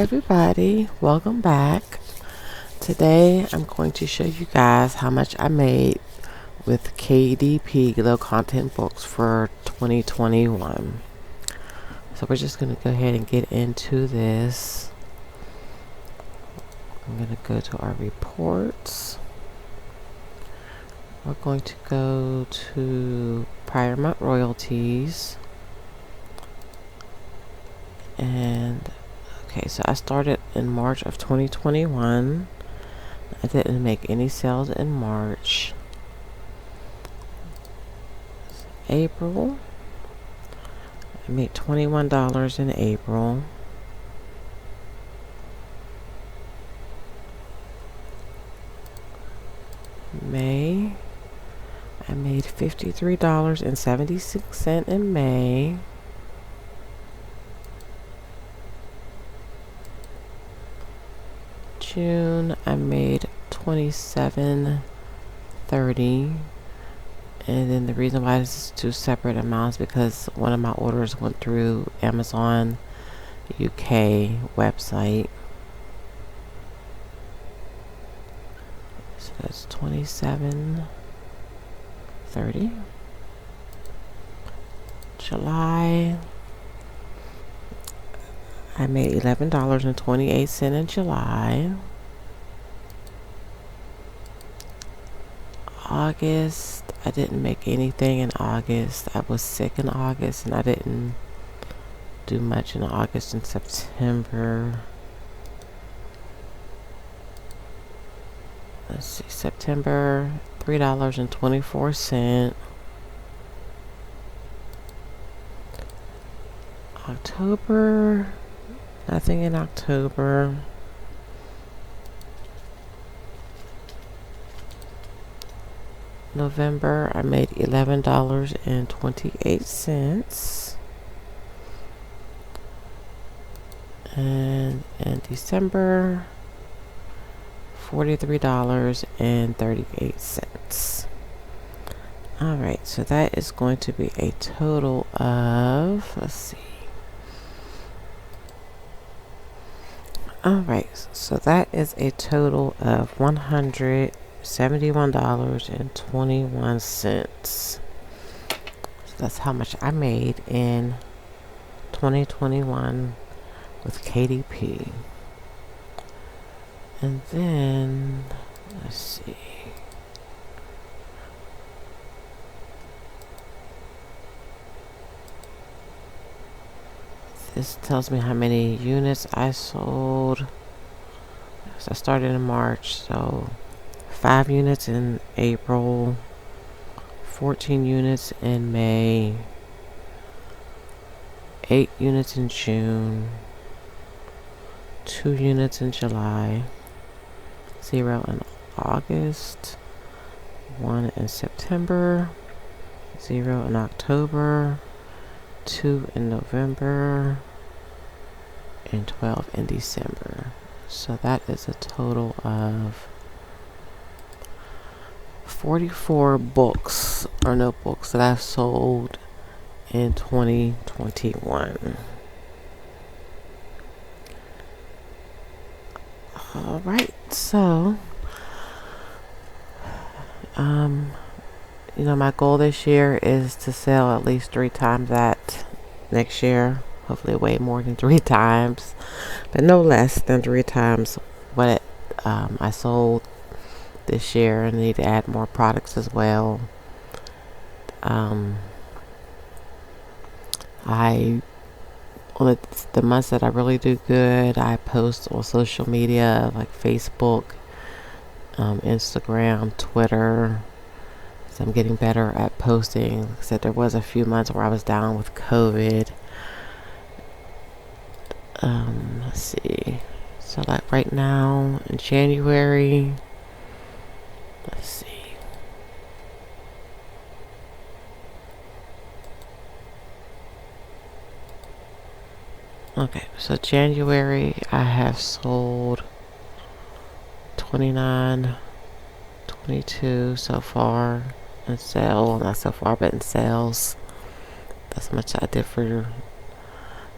everybody, welcome back. Today I'm going to show you guys how much I made with KDP low content books for 2021. So we're just going to go ahead and get into this. I'm going to go to our reports. We're going to go to prior month royalties. And okay, so I started in March of 2021. I didn't make any sales in March. April, I made $21 in April. May, I made $53.76 in May. June, I made $27.30, and then the reason why this is two separate amounts because one of my orders went through Amazon UK website, so that's $27.30. July, I made $11.28 in July. August, I didn't make anything in August. I was sick in August and I didn't do much in August and September. Let's see, September, $3.24. October, nothing in October. November, I made $11.28. And in December, $43.38. Alright, so that is going to be a total of, let's see. Alright, so that is a total of $171.21. So that's how much I made in 2021 with KDP. And then, let's see. This tells me how many units I sold. So I started in March, so 5 units in April, 14 units in May, 8 units in June, 2 units in July, 0 in August, 1 in September, 0 in October, 2 in November, and 12 in December. So that is a total of 44 books or notebooks that I've sold in 2021. Alright, so you know, my goal this year is to sell at least 3 times that next year. Hopefully way more than 3 times, but no less than 3 times what I sold this year. I need to add more products as well. On the months that I really do good, I post on social media like Facebook, Instagram, Twitter. So I'm getting better at posting. Like I said, there was a few months where I was down with COVID. Let's see. So like right now in January, let's see. Okay, so January I have sold 29, 22 so far in sales. Not so far, but in sales. That's how much I did for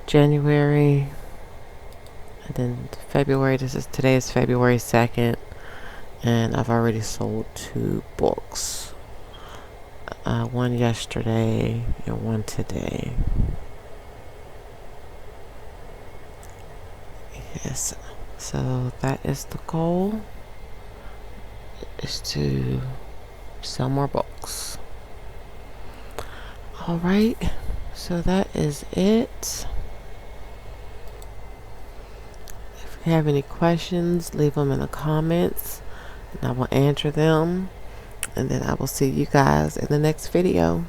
January. And then February, today is February 2nd, and I've already sold 2 books. One yesterday and one today. Yes, so that is the goal, is to sell more books. Alright, so that is it. If you have any questions, leave them in the comments and I will answer them. And then I will see you guys in the next video.